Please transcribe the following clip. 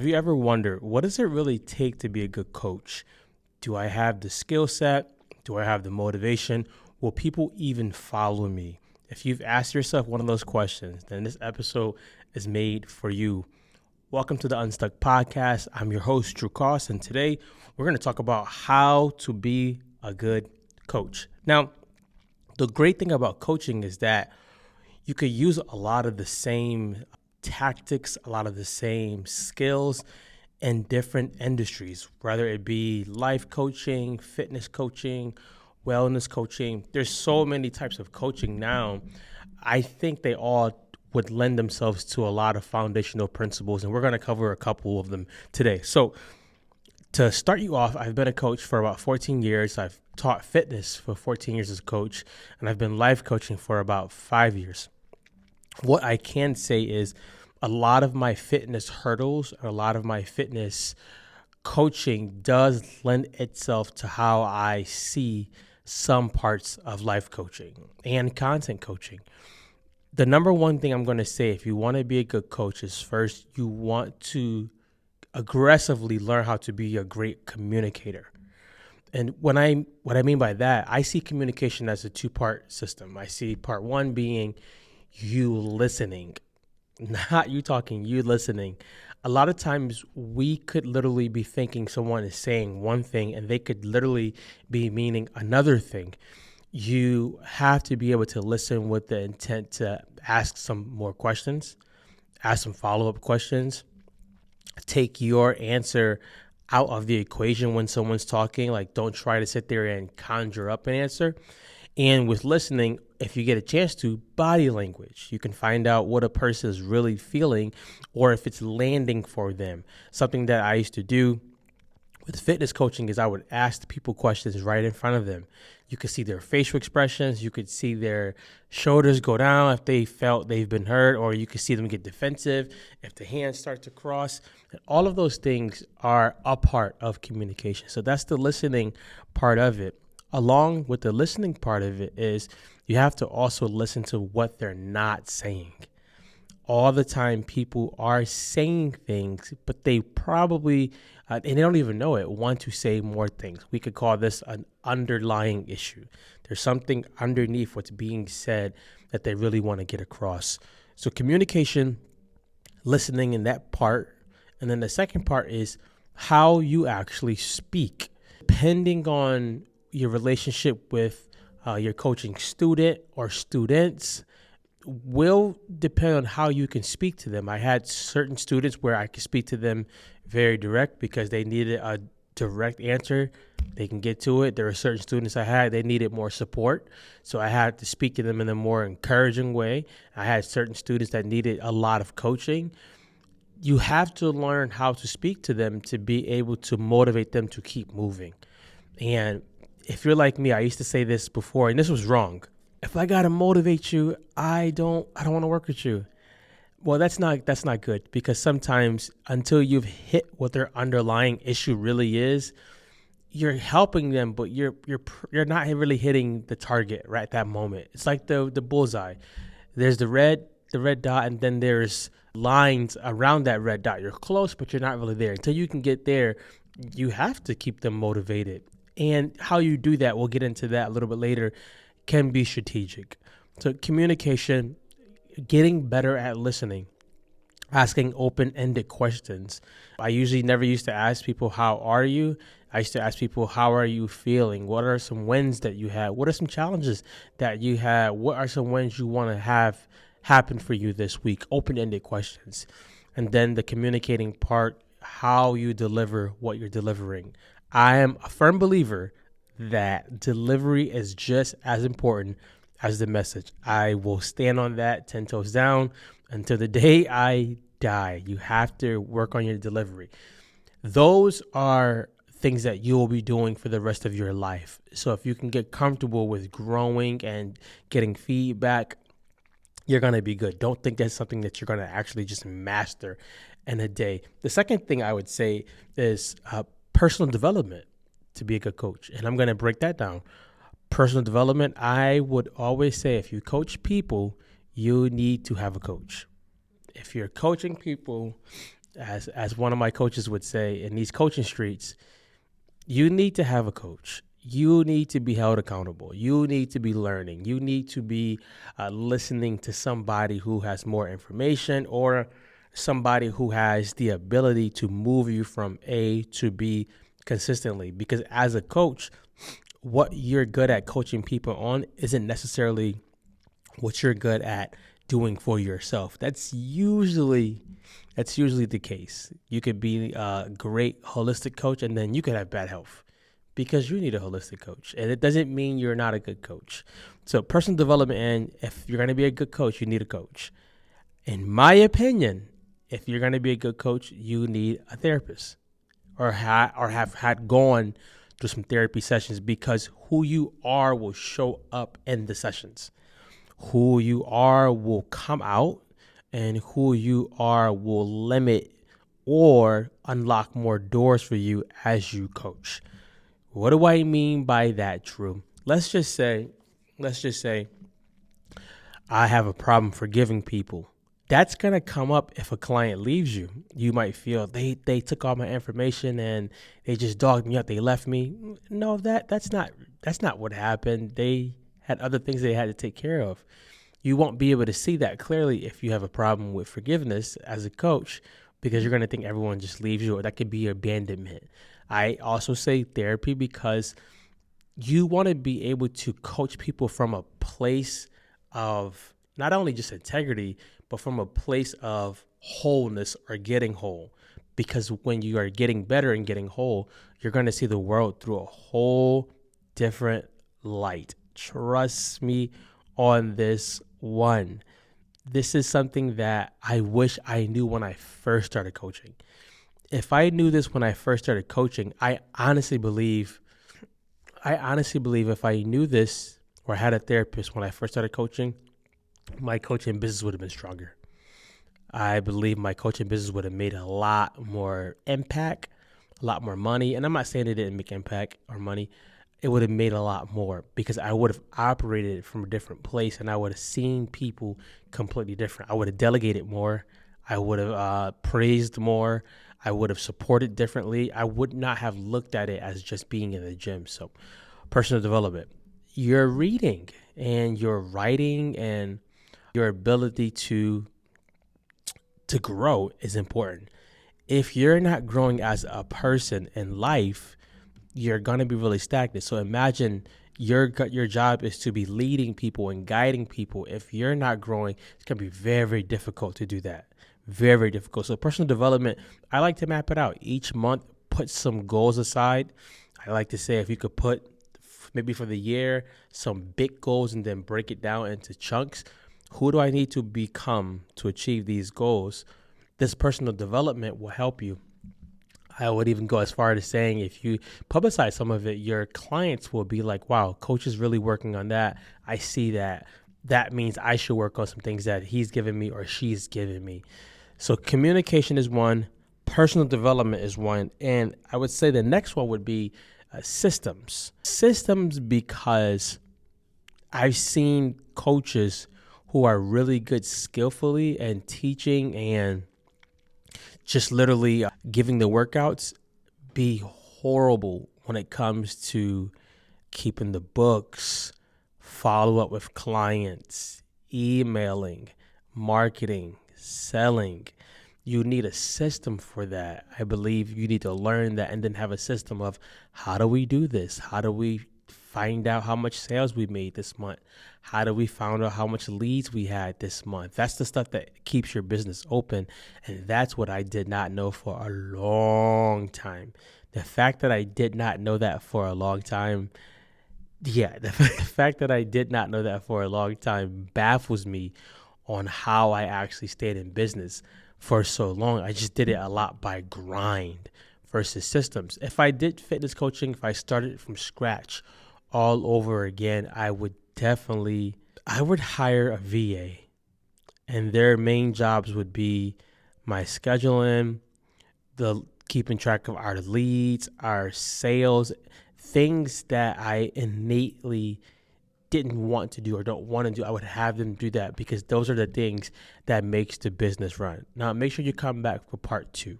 Have you ever wondered, what does it really take to be a good coach? Do I have the skill set? Do I have the motivation? Will people even follow me? If you've asked yourself one of those questions, then this episode is made for you. Welcome to the Unstuck Podcast. I'm your host, Drew Koss, and today we're going to talk about how to be a good coach. Now, the great thing about coaching is that you could use a lot of the same tactics, a lot of the same skills in different industries, whether it be life coaching, fitness coaching, wellness coaching. There's so many types of coaching now. I think they all would lend themselves to a lot of foundational principles, and we're going to cover a couple of them today. So to start you off, I've been a coach for about 14 years. I've taught fitness for 14 years as a coach, and I've been life coaching for about 5 years. What I can say is a lot of my fitness hurdles, or a lot of my fitness coaching does lend itself to how I see some parts of life coaching and content coaching. The number one thing I'm going to say, if you want to be a good coach, is first, you want to aggressively learn how to be a great communicator. And what I mean by that, I see communication as a two-part system. I see part one being you listening, not you talking, you listening. A lot of times we could literally be thinking someone is saying one thing and they could literally be meaning another thing. You have to be able to listen with the intent to ask some more questions, ask some follow-up questions, take your answer out of the equation when someone's talking. Like, don't try to sit there and conjure up an answer. And with listening, if you get a chance to, body language. You can find out what a person is really feeling or if it's landing for them. Something that I used to do with fitness coaching is I would ask people questions right in front of them. You could see their facial expressions. You could see their shoulders go down if they felt they've been hurt, or you could see them get defensive if the hands start to cross. And all of those things are a part of communication. So that's the listening part of it. Along with the listening part of it is you have to also listen to what they're not saying. All the time people are saying things, but they probably, and they don't even know it, want to say more things. We could call this an underlying issue. There's something underneath what's being said that they really want to get across. So communication, listening in that part. And then the second part is how you actually speak. Depending on your relationship with your coaching student or students will depend on how you can speak to them. I had certain students where I could speak to them very direct because they needed a direct answer. They can get to it. There are certain students I had, they needed more support. So I had to speak to them in a more encouraging way. I had certain students that needed a lot of coaching. You have to learn how to speak to them to be able to motivate them to keep moving. And if you're like me, I used to say this before, and this was wrong. If I gotta motivate you, I don't want to work with you. Well, that's not good, because sometimes until you've hit what their underlying issue really is, you're helping them, but you're not really hitting the target right at that moment. It's like the bullseye. There's the red dot, and then there's lines around that red dot. You're close, but you're not really there. Until you can get there, you have to keep them motivated. And how you do that, we'll get into that a little bit later, can be strategic. So communication, getting better at listening, asking open-ended questions. I usually never used to ask people, how are you? I used to ask people, how are you feeling? What are some wins that you had? What are some challenges that you had? What are some wins you want to have happen for you this week? Open-ended questions. And then the communicating part, how you deliver what you're delivering. I am a firm believer that delivery is just as important as the message. I will stand on that 10 toes down until the day I die. You have to work on your delivery. Those are things that you will be doing for the rest of your life. So if you can get comfortable with growing and getting feedback, you're going to be good. Don't think that's something that you're going to actually just master in a day. The second thing I would say is personal development to be a good coach. And I'm going to break that down. Personal development, I would always say, if you coach people, you need to have a coach. If you're coaching people As one of my coaches would say, in these coaching streets, you need to have a coach. You need to be held accountable. You need to be learning. You need to be listening to somebody who has more information, or somebody who has the ability to move you from A to B consistently. Because as a coach, what you're good at coaching people on isn't necessarily what you're good at doing for yourself. That's usually the case. You could be a great holistic coach, and then you could have bad health because you need a holistic coach. And it doesn't mean you're not a good coach. So personal development, and if you're going to be a good coach, you need a coach. In my opinion, if you're going to be a good coach, you need a therapist, or have had gone through some therapy sessions, because who you are will show up in the sessions. Who you are will come out, and who you are will limit or unlock more doors for you as you coach. What do I mean by that, Drew? Let's just say I have a problem forgiving people. That's going to come up if a client leaves you. You might feel they took all my information and they just dogged me up. They left me. No, that's not what happened. They had other things they had to take care of. You won't be able to see that clearly if you have a problem with forgiveness as a coach, because you're going to think everyone just leaves you, or that could be abandonment. I also say therapy because you want to be able to coach people from a place of not only just integrity, but from a place of wholeness, or getting whole. Because when you are getting better and getting whole, you're going to see the world through a whole different light. Trust me on this one. This is something that I wish I knew when I first started coaching. If I knew this when I first started coaching, I honestly believe if I knew this or had a therapist when I first started coaching, my coaching business would have been stronger. I believe my coaching business would have made a lot more impact, a lot more money. And I'm not saying it didn't make impact or money. It would have made a lot more, because I would have operated from a different place, and I would have seen people completely different. I would have delegated more. I would have praised more. I would have supported differently. I would not have looked at it as just being in the gym. So personal development, your reading and your writing and your ability to grow is important. If you're not growing as a person in life, you're going to be really stagnant. So imagine your job is to be leading people and guiding people. If you're not growing, it's going to be very, very difficult to do that. Very, very difficult. So personal development, I like to map it out. Each month, put some goals aside. I like to say, if you could put maybe for the year some big goals and then break it down into chunks. Who do I need to become to achieve these goals? This personal development will help you. I would even go as far as saying, if you publicize some of it, your clients will be like, wow, coach is really working on that. I see that. That means I should work on some things that he's given me or she's given me. So communication is one, personal development is one. And I would say the next one would be systems. Systems, because I've seen coaches who are really good skillfully and teaching and just literally giving the workouts be horrible when it comes to keeping the books, follow up with clients, emailing, marketing, selling. You need a system for that. I believe you need to learn that and then have a system of, how do we do this? How do we find out how much sales we made this month? How do we find out how much leads we had this month? That's the stuff that keeps your business open. And that's what I did not know for a long time. The fact that I did not know that for a long time, the fact that I did not know that for a long time baffles me on how I actually stayed in business for so long. I just did it a lot by grind versus systems. If I did fitness coaching, if I started from scratch all over again, I would hire a VA, and their main jobs would be my scheduling, the keeping track of our leads, our sales, things that I innately didn't want to do or don't want to do, I would have them do that, because those are the things that makes the business run. Now, make sure you come back for part 2.